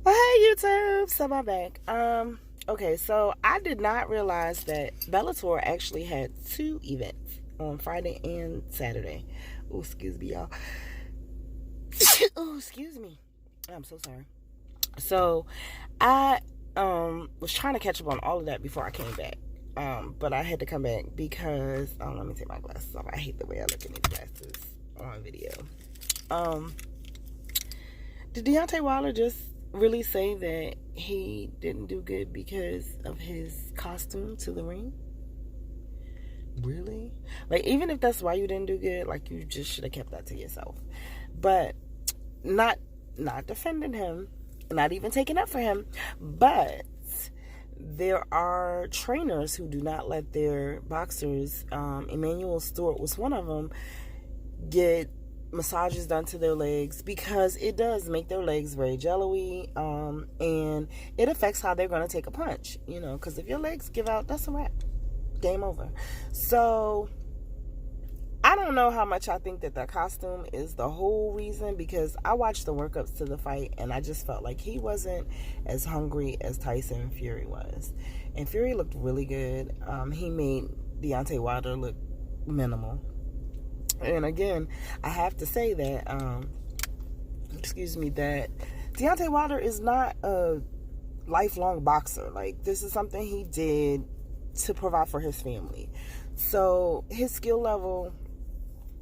Hey YouTube, so I'm back. Okay, so I did not realize that Bellator actually had two events on Friday and Saturday. Oh, excuse me, y'all. Oh, excuse me. I'm so sorry. So I was trying to catch up on all of that before I came back. But I had to come back because let me take my glasses off. I hate the way I look in these glasses on video. Um, did Deontay Wilder just really say that he didn't do good because of his costume to the ring? Really? Like, even if that's why you didn't do good, like, you just should have kept that to yourself. But not defending him, not even taking up for him, but there are trainers who do not let their boxers, Emmanuel Stewart was one of them, get massages done to their legs because it does make their legs very jello-y, and it affects how they're going to take a punch, because if your legs give out, that's a wrap. Game over. So I don't know how much I think that the costume is the whole reason, because I watched the workups to the fight and I just felt like he wasn't as hungry as Tyson Fury was. And Fury looked really good. He made Deontay Wilder look minimal. And again, I have to say that, that Deontay Wilder is not a lifelong boxer. Like, this is something he did to provide for his family. So his skill level,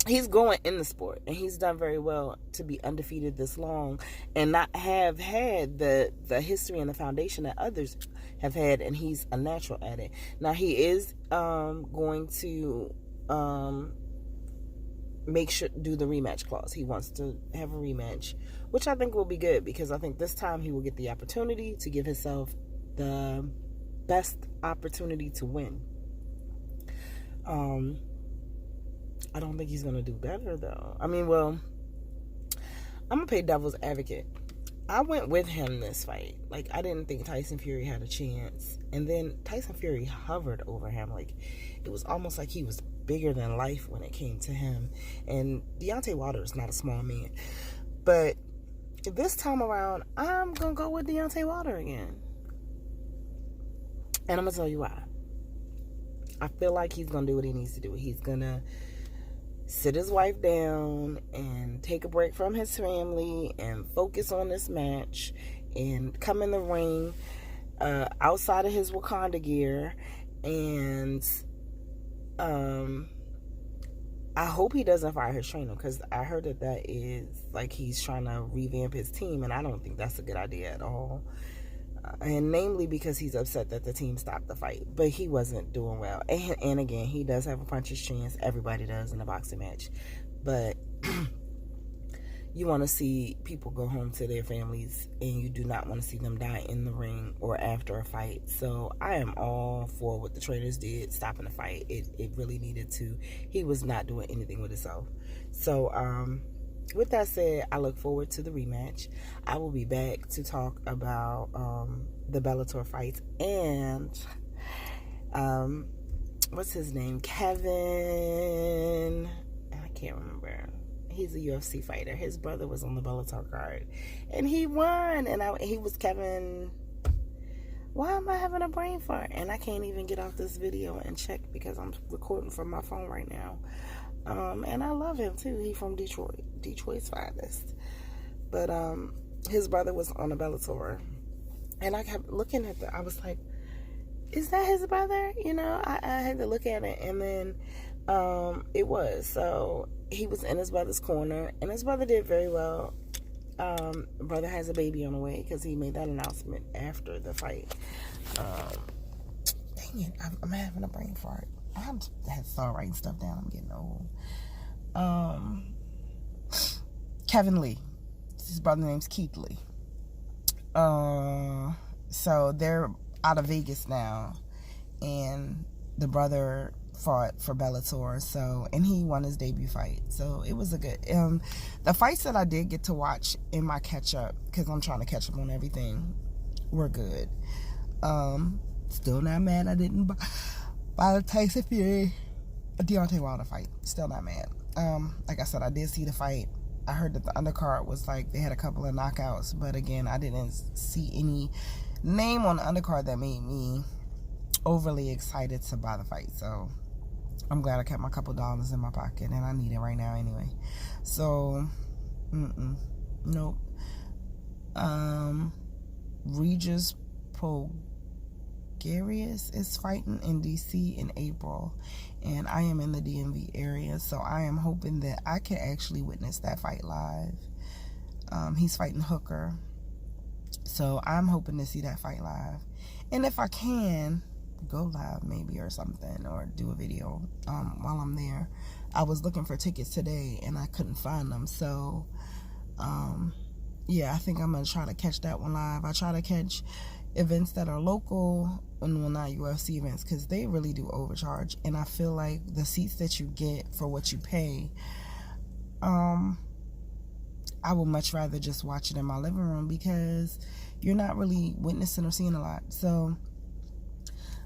he's going in the sport, and he's done very well to be undefeated this long and not have had the history and the foundation that others have had, and he's a natural at it. Now, he is going to do the rematch clause. He wants to have a rematch, which I think will be good, because I think this time he will get the opportunity to give himself the best opportunity to win. I don't think he's going to do better, though. I mean, well, I'm going to play devil's advocate. I went with him this fight. Like, I didn't think Tyson Fury had a chance. And then Tyson Fury hovered over him. Like, it was almost like he was bigger than life when it came to him. And Deontay Wilder is not a small man. But this time around, I'm going to go with Deontay Wilder again. And I'm going to tell you why. I feel like he's going to do what he needs to do. He's going to sit his wife down and take a break from his family and focus on this match and come in the ring outside of his Wakanda gear. And I hope he doesn't fire his trainer, because I heard that is like he's trying to revamp his team, and I don't think that's a good idea at all. And namely because he's upset that the team stopped the fight, but he wasn't doing well. And again, he does have a puncher's chance. Everybody does in a boxing match. But you want to see people go home to their families, and you do not want to see them die in the ring or after a fight. So I am all for what the trainers did, stopping the fight. It really needed to. He was not doing anything with himself. So, with that said, I look forward to the rematch. I will be back to talk about the Bellator fights and what's his name? Kevin. I can't remember. He's a UFC fighter. His brother was on the Bellator card, and he won. And he was Kevin. Why am I having a brain fart? And I can't even get off this video and check because I'm recording from my phone right now. And I love him too. He's from Detroit's finest. But his brother was on a Bellator, and I kept looking at I was like, is that his brother? I had to look at it, and then it was. So he was in his brother's corner, and his brother did very well. Brother has a baby on the way, because he made that announcement after the fight. Dang it, I'm having a brain fart. I had to start writing stuff down. I'm getting old. Kevin Lee. His brother name's Keith Lee. So they're out of Vegas now, and the brother fought for Bellator. So, and he won his debut fight. So it was a good. The fights that I did get to watch in my catch up, because I'm trying to catch up on everything, were good. Still not mad I didn't buy the Tyson Fury Deontay Wilder fight. Still not mad. Like I said, I did see the fight. I heard that the undercard was like, they had a couple of knockouts, but again, I didn't see any name on the undercard that made me overly excited to buy the fight. So I'm glad I kept my couple dollars in my pocket, and I need it right now anyway. So, nope. Regis Prograis is fighting in DC in April, and I am in the DMV area, so I am hoping that I can actually witness that fight live. He's fighting Hooker, so I'm hoping to see that fight live, and if I can, go live maybe or something, or do a video while I'm there. I was looking for tickets today and I couldn't find them, so yeah, I think I'm gonna try to catch that one live. I try to catch events that are local and, well, not UFC events, because they really do overcharge, and I feel like the seats that you get for what you pay, I would much rather just watch it in my living room, because you're not really witnessing or seeing a lot. So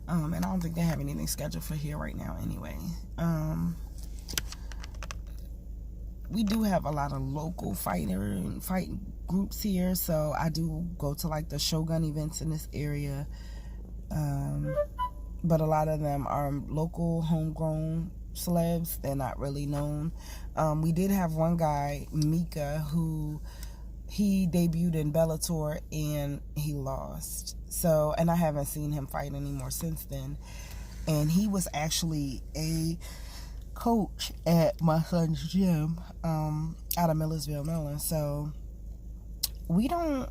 and I don't think they have anything scheduled for here right now anyway. We do have a lot of local fight groups here, so I do go to like the Shogun events in this area, but a lot of them are local homegrown celebs. They're not really known. We did have one guy, Mika, who he debuted in Bellator and he lost. So, and I haven't seen him fight anymore since then. And he was actually a coach at my son's gym out of Millersville, Maryland. So we don't,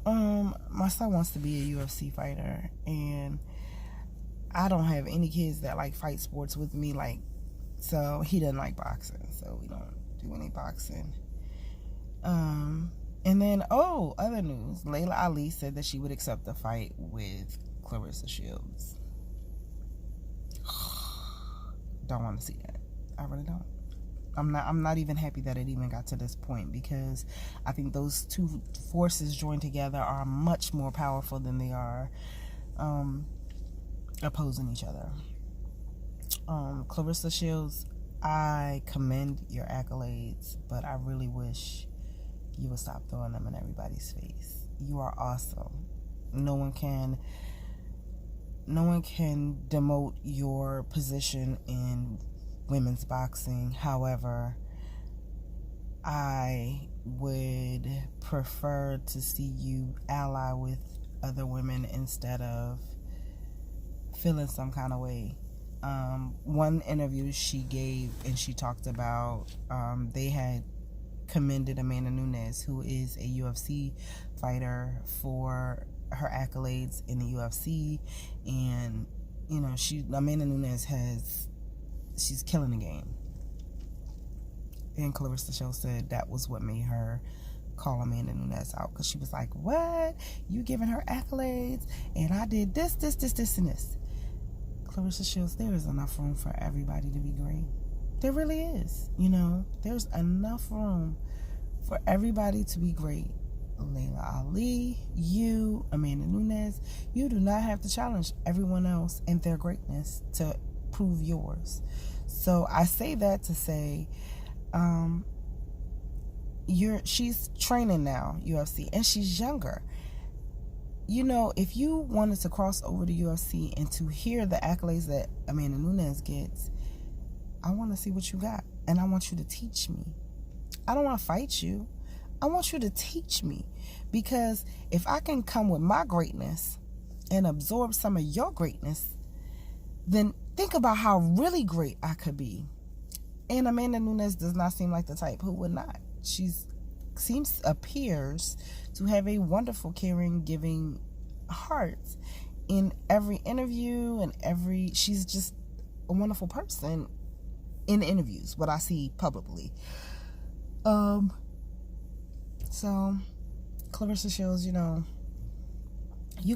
my son wants to be a UFC fighter, and I don't have any kids that like fight sports with me, like, so he doesn't like boxing, so we don't do any boxing. And then, other news, Layla Ali said that she would accept the fight with Clarissa Shields. Don't want to see that. I really don't. I'm not even happy that it even got to this point, because I think those two forces joined together are much more powerful than they are opposing each other. Clarissa Shields, I commend your accolades, but I really wish you would stop throwing them in everybody's face. You are awesome. No one can demote your position in women's boxing. However, I would prefer to see you ally with other women instead of feeling some kind of way. One interview she gave, and she talked about they had commended Amanda Nunes, who is a UFC fighter, for her accolades in the UFC, and Amanda Nunes she's killing the game. And Clarissa Shields said that was what made her call Amanda Nunes out, because she was like, "What? You giving her accolades, and I did this, and this." Clarissa Shields, there is enough room for everybody to be great. There really is. There's enough room for everybody to be great. Layla Ali, you, Amanda Nunes, you do not have to challenge everyone else and their greatness to prove yours. So I say that to say, she's training now, UFC, and she's younger. If you wanted to cross over to UFC and to hear the accolades that Amanda Nunes gets, I want to see what you got, and I want you to teach me. I don't want to fight you. I want you to teach me, because if I can come with my greatness and absorb some of your greatness, then think about how really great I could be. And Amanda Nunes does not seem like the type who would not. She appears to have a wonderful, caring, giving heart in every interview, and she's just a wonderful person in the interviews, what I see publicly. So Clarissa Shields, you're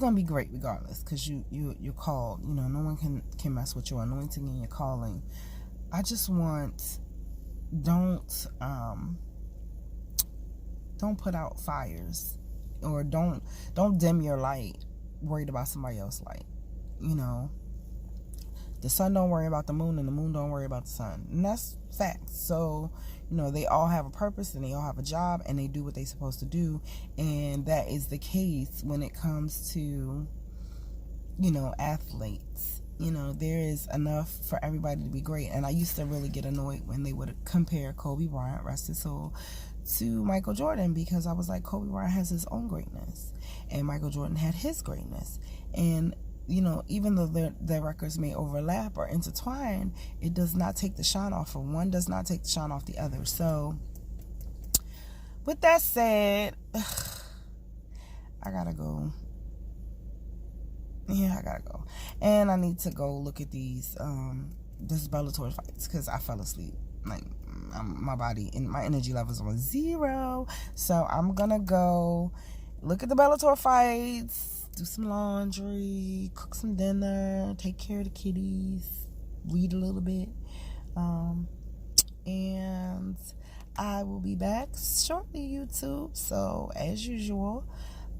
gonna be great regardless, because you're called. No one can mess with your anointing and your calling. I just want, don't put out fires, or don't dim your light worried about somebody else's light. The sun don't worry about the moon, and the moon don't worry about the sun, and that's facts. So You know, they all have a purpose and they all have a job and they do what they're supposed to do. And that is the case when it comes to, you know, athletes. You know, there is enough for everybody to be great. And I used to really get annoyed when they would compare Kobe Bryant, rest his soul, to Michael Jordan, because I was like, Kobe Bryant has his own greatness and Michael Jordan had his greatness. And, you know, even though their records may overlap or intertwine, it does not take the shine off of one, does not take the shine off the other. So with that said, I gotta go. Yeah, I gotta go. And I need to go look at these this Bellator fights, because I fell asleep. Like, my body and my energy levels on 0. So I'm gonna go look at the Bellator fights, do some laundry, cook some dinner, take care of the kitties, read a little bit. And I will be back shortly, YouTube. So as usual,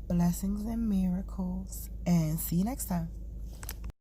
blessings and miracles, and see you next time.